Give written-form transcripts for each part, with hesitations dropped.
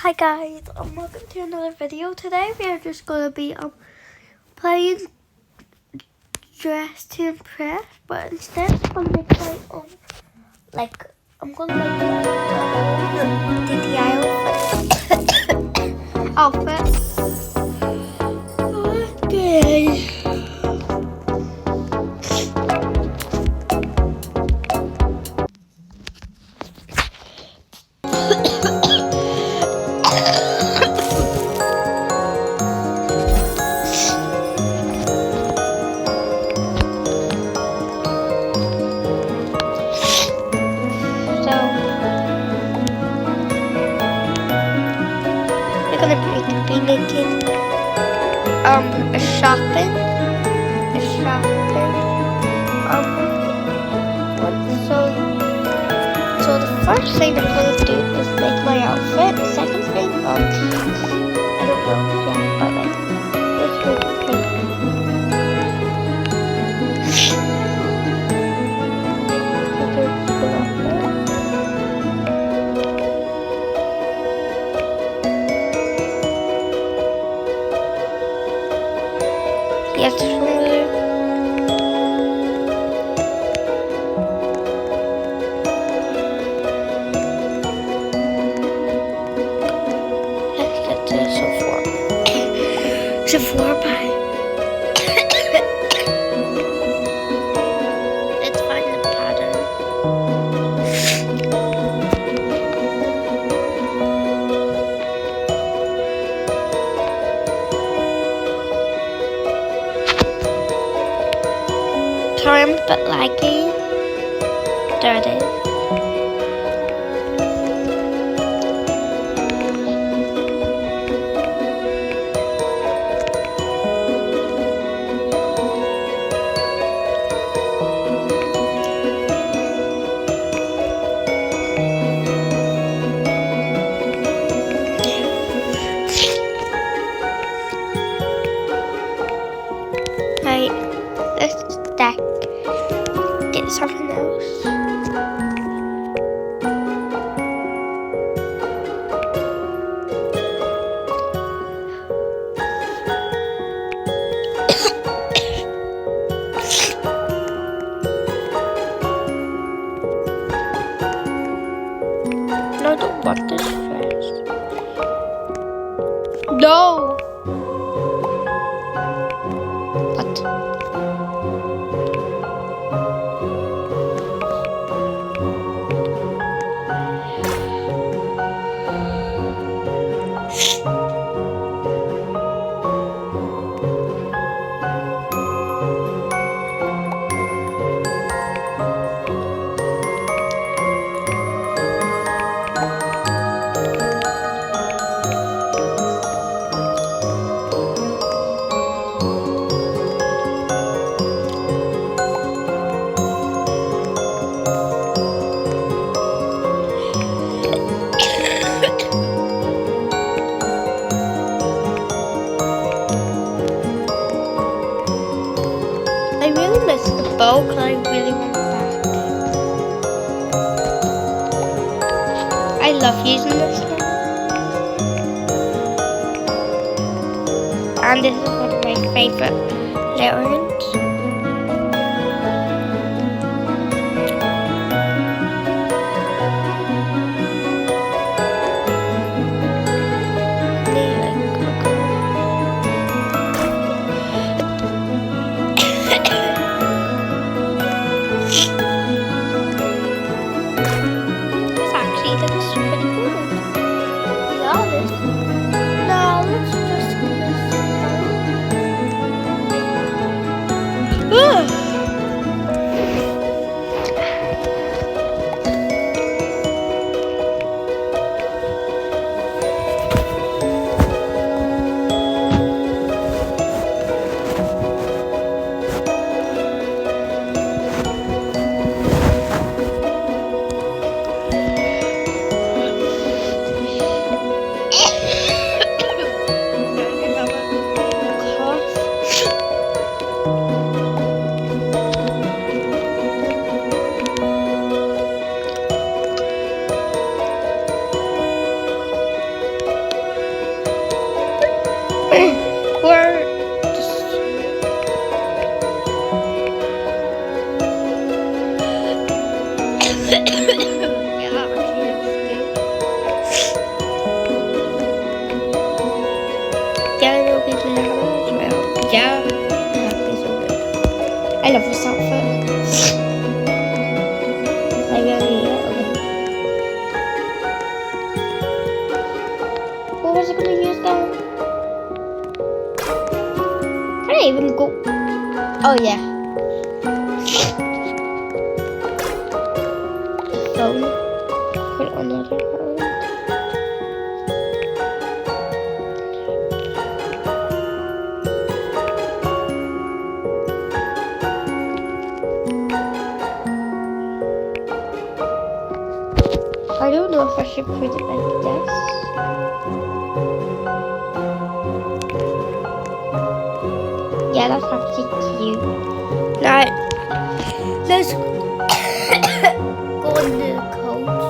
Hi guys, welcome to another video. Today we are just gonna be playing Dress to Impress, but instead I'm gonna make my own I'm gonna make my own DDI outfit. Okay. Gonna be making a shopping one. So the first thing I'm gonna do is make my outfit. The second thing I don't know, yeah, but let's go pink. Yes, let's get to Sephora by. Let's find the pattern. Sorry, I'm a bit laggy. There it is. Right, let's get something else. No, I don't want this dress. No! What? I really miss the bow because I really want it back. I love using this thing. And this is one of my favorite earrings. We're just yeah, actually looks good. Yeah, it'll be louder as well. Yeah, that is so good. I love this outfit. I really okay. What was I gonna use now? Can I even go? Oh yeah. Phone. Put it on the other phone. I don't know if I should put it like this. Yeah, that's actually cute. Now, let's go into the coats.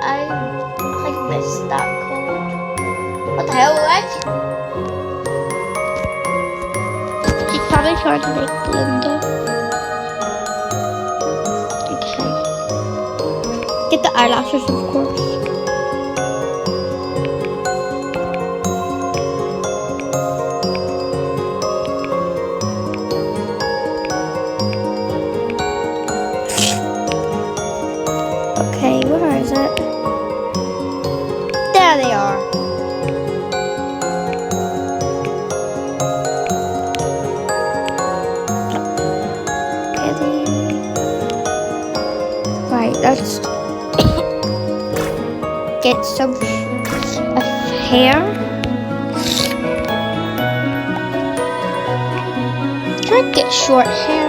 I missed that coat. What the hell, what? She's probably trying to make Glinda. Okay. Get the eyelashes, of course. Okay, where is it? There they are. Right, let's get some hair. Try to get short hair.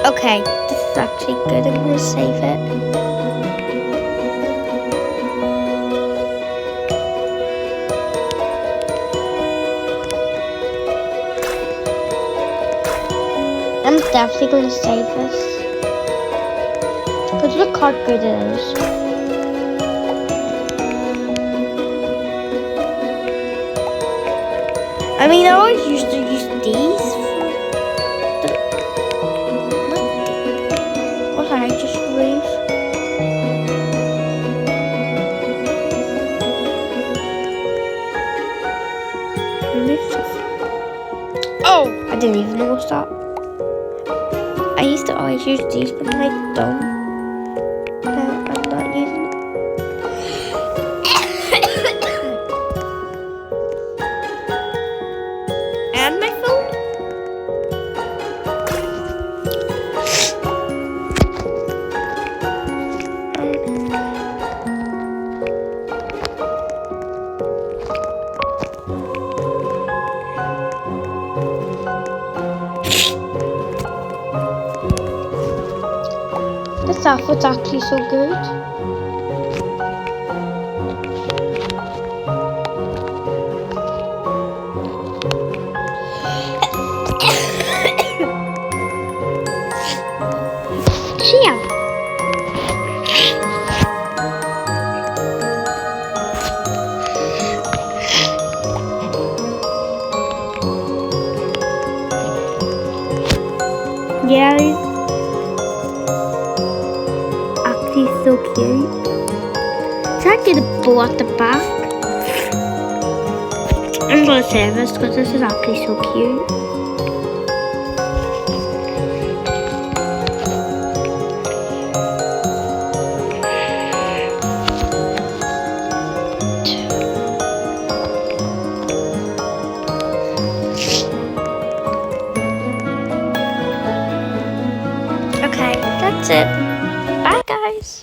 Okay, this is actually good. I'm gonna save it. I'm definitely gonna save this. Because look how good it is. I mean, I always used to use these. What did I just remove? Oh, I didn't even know what's that. I used to always use these, but I don't. Now I'm not using it. And my phone. This outfit's actually so good. Yeah. Yeah, he's so cute. Try to get a bow at the back. I'm gonna save this because this is actually so cute. that's it. Bye, guys.